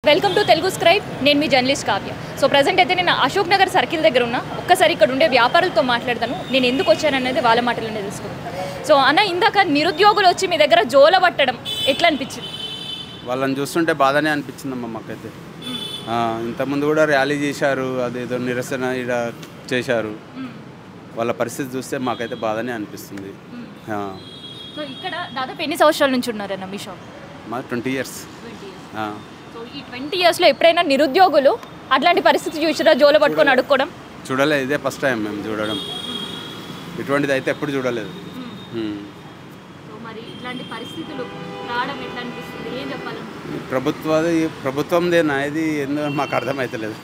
Welcome to Telugu scribe. నేను మీ journalist Kavya. So present అయితే నేను అశోక్ నగర్ సర్కిల్ దగ్గర ఉన్నా. ఒక్కసారి ఇక్కడ ఉండే వ్యాపారులతో మాట్లాడతాను. నేను ఎందుకు వచ్చాననేది వాళ్ళ మాటలోనే తెలుసుకుంటాను. సో అన్న, ఇందాక నిరుద్యోగులు వచ్చి మీ దగ్గర జోల పట్టడం ఎట్లా అనిపించింది? వాళ్ళని చూస్తుంటే బాధనే అనిపించిందమ్మా మాకైతే. ఇంతకుముందు కూడా ర్యాలీ చేశారు, అదేదో నిరసన ఇక్కడ చేశారు. వాళ్ళ పరిస్థితి చూస్తే మాకైతే బాధనే అనిపిస్తుంది. సో ఇక్కడ దాదాపు ఎన్ని సంవత్సరాల నుంచి ఉన్నారన్న మీ షాప్? మా 20 years. సో ఈ 20 yearsలో ఎప్పుడైనా నిరుద్యోగులు అట్లాంటి పరిస్థితి చూసిరా, జోల పట్టుకొని అడుక్కోవడం? చూడలేదు, ఇదే ఫస్ట్ టైం మేము చూడడం. ఇటువంటిది అయితే ఎప్పుడు చూడలేదు. సో మరి ఇట్లాంటి పరిస్థితులు రావడం ఎట్లా అనిపిస్తుంది, ఏం చెప్పాలి? ప్రభుత్వందేనా ఇది? ఎందుకు మాకు అర్థమవుతలేదు.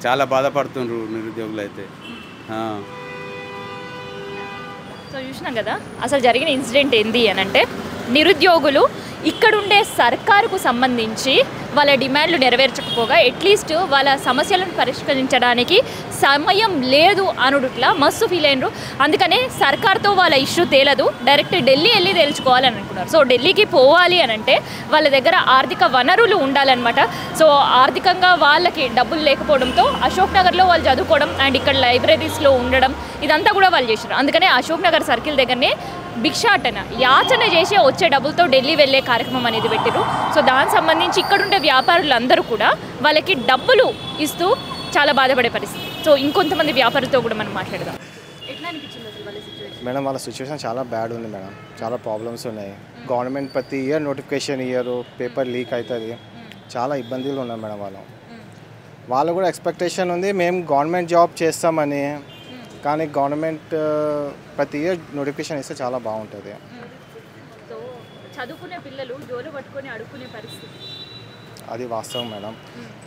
చాలా బాధపడుతుండ్రు నిరుద్యోగులు అయితే. సో చూసినాం కదా, అసలు జరిగిన ఇన్సిడెంట్ ఏంది అని అంటే, నిరుద్యోగులు ఇక్కడుండే సర్కారుకు సంబంధించి వాళ్ళ డిమాండ్లు నెరవేర్చకపోగా అట్లీస్ట్ వాళ్ళ సమస్యలను పరిష్కరించడానికి సమయం లేదు అనుడుట్లా మస్తు ఫీల్ అయినరు. అందుకనే సర్కార్తో వాళ్ళ ఇష్యూ తేలదు, డైరెక్ట్ ఢిల్లీ వెళ్ళి తేల్చుకోవాలని అనుకున్నారు. సో ఢిల్లీకి పోవాలి అని అంటే వాళ్ళ దగ్గర ఆర్థిక వనరులు ఉండాలన్నమాట. సో ఆర్థికంగా వాళ్ళకి డబ్బులు లేకపోవడంతో అశోక్ నగర్లో వాళ్ళు చదువుకోవడం అండ్ ఇక్కడ లైబ్రరీస్లో ఉండడం ఇదంతా కూడా వాళ్ళు చేశారు. అందుకనే అశోక్ నగర్ సర్కిల్ దగ్గరనే భిక్షాటన, యాచన చేసి వచ్చే డబ్బులతో ఢిల్లీ వెళ్ళే కార్యక్రమం అనేది పెట్టారు. సో దానికి సంబంధించి ఇక్కడుండే వ్యాపారులందరూ కూడా వాళ్ళకి డబ్బులు ఇస్తూ చాలా బాధపడే పరిస్థితి. సో ఇంకొంతమంది వ్యాపారులతో కూడా మనం మాట్లాడదాం. ఎట్లా అనిపించింది అసలు వాళ్ళ సిచ్యువేషన్? మేడం, వాళ్ళ సిచ్యువేషన్ చాలా బ్యాడ్ ఉంది మేడం. చాలా ప్రాబ్లమ్స్ ఉన్నాయి. గవర్నమెంట్ ప్రతి ఇయర్ నోటిఫికేషన్ ఇయ్యరు, పేపర్ లీక్ అవుతుంది. చాలా ఇబ్బందులు ఉన్నాయి మేడం. వాళ్ళు కూడా ఎక్స్పెక్టేషన్ ఉంది మేము గవర్నమెంట్ జాబ్ చేస్తామని, కానీ గవర్నమెంట్ ప్రతి ఇయర్ నోటిఫికేషన్ ఇస్తే చాలా బాగుంటుంది. సో చదువుకునే పిల్లలు జోలు పట్టుకొని అడుక్కునే పరిస్థితి అది వాస్తవం మేడం.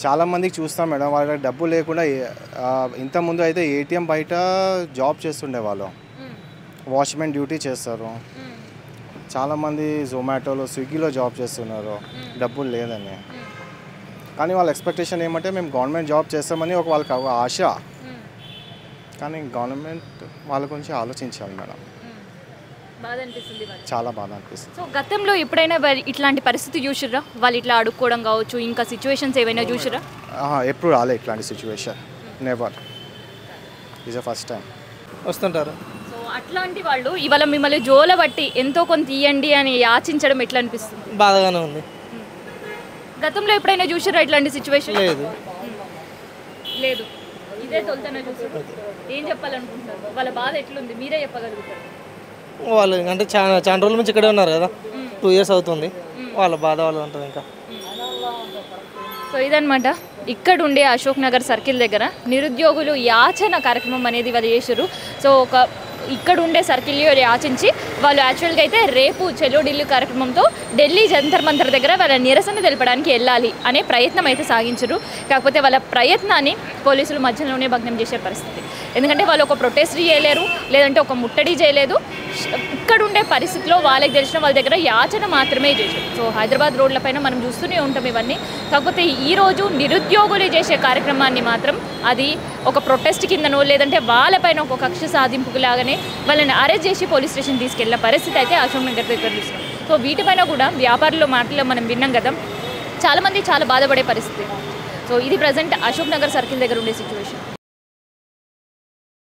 చాలామందికి చూస్తాం మేడం, వాళ్ళకి డబ్బు లేకుండా ఇంతకుముందు అయితే ఏటీఎం బయట జాబ్ చేస్తుండే వాళ్ళు, వాచ్మెన్ డ్యూటీ చేస్తారు. చాలామంది జొమాటోలో, స్విగ్గీలో జాబ్ చేస్తున్నారు డబ్బులు లేదని. కానీ వాళ్ళ ఎక్స్పెక్టేషన్ ఏమంటే మేము గవర్నమెంట్ జాబ్ చేస్తామని వాళ్ళకి ఒక ఆశ. కానీ గవర్నమెంట్ వాళ్ళ గురించి ఆలోచించాలి మేడం. బాధ అనిపిస్తుంది, చాలా బాధ అనిపిస్తుంది. సో గతంలో ఎప్పుడైనా ఇట్లాంటి పరిస్థితి చూసిర్రా? వాళ్ళు ఇట్లా అడుక్కోవడం కావచ్చు, ఇంకా సిచ్యువేషన్స్ ఏమైనా చూసిరా? ఎప్పుడు రాలే ఇట్లాంటి situation, never. Is first time వస్తుంటారు. సో అట్లాంటి వాళ్ళు ఇవాళ మిమ్మల్ని జోల బట్టి ఎంతో కొంత ఇవ్వండి అని యాచించడం ఎట్లా అనిపిస్తుంది? బాధగానే ఉంది. గతంలో ఎప్పుడైనా చూసిరా ఇట్లాంటి సిచ్యువేషన్? లేదు. లేదు, ఇదే తొలుతనే చూసారు. ఏం చెప్పాలనుకుంటున్నారు? వాళ్ళ బాధ ఎట్లుంది మీరే చెప్పగలుగుతారు? వాళ్ళు అంటే చాలా రోజుల నుంచి ఇక్కడే ఉన్నారు కదా, 2 years అవుతుంది. వాళ్ళ బాధ వాళ్ళు ఉంటుంది ఇంకా. సో ఇదనమాట, ఇక్కడ ఉండే అశోక్ నగర్ సర్కిల్ దగ్గర నిరుద్యోగులు యాచన కార్యక్రమం అనేది వాళ్ళు చేశారు. సో ఇక్కడ ఉండే సర్కిల్లో యాచించి వాళ్ళు యాక్చువల్గా అయితే రేపు చెలో ఢిల్లీ కార్యక్రమంతో ఢిల్లీ జంతర్ మంతర్ దగ్గర వాళ్ళ నిరసన తెలపడానికి వెళ్ళాలి అనే ప్రయత్నం అయితే సాగించరు. కాకపోతే వాళ్ళ ప్రయత్నాన్ని పోలీసులు మధ్యలోనే భగ్నం చేసే పరిస్థితి. ఎందుకంటే వాళ్ళు ఒక ప్రొటెస్ట్ చేయలేరు, లేదంటే ఒక ముట్టడి చేయలేదు. ఇక్కడ ఉండే పరిస్థితిలో వాళ్ళకి తెలిసిన వాళ్ళ దగ్గర యాచన మాత్రమే చేశారు. సో హైదరాబాద్ రోడ్లపైన మనం చూస్తూనే ఉంటాం ఇవన్నీ. కాకపోతే ఈరోజు నిరుద్యోగులు చేసే కార్యక్రమాన్ని మాత్రం అది ఒక ప్రొటెస్ట్ కిందనో, లేదంటే వాళ్ళపైన ఒక కక్ష సాధింపుకు లాగానే వాళ్ళని అరెస్ట్ చేసి పోలీస్ స్టేషన్ తీసుకెళ్లిన పరిస్థితి అయితే అశోక్ నగర్ దగ్గర చూస్తున్నాం. సో వీటిపైన కూడా వ్యాపారుల మాటల్లో మనం విన్నాం కదా, చాలామంది చాలా బాధపడే పరిస్థితి. సో ఇది ప్రజెంట్ అశోక్ నగర్ సర్కిల్ దగ్గర ఉండే సిచ్యువేషన్.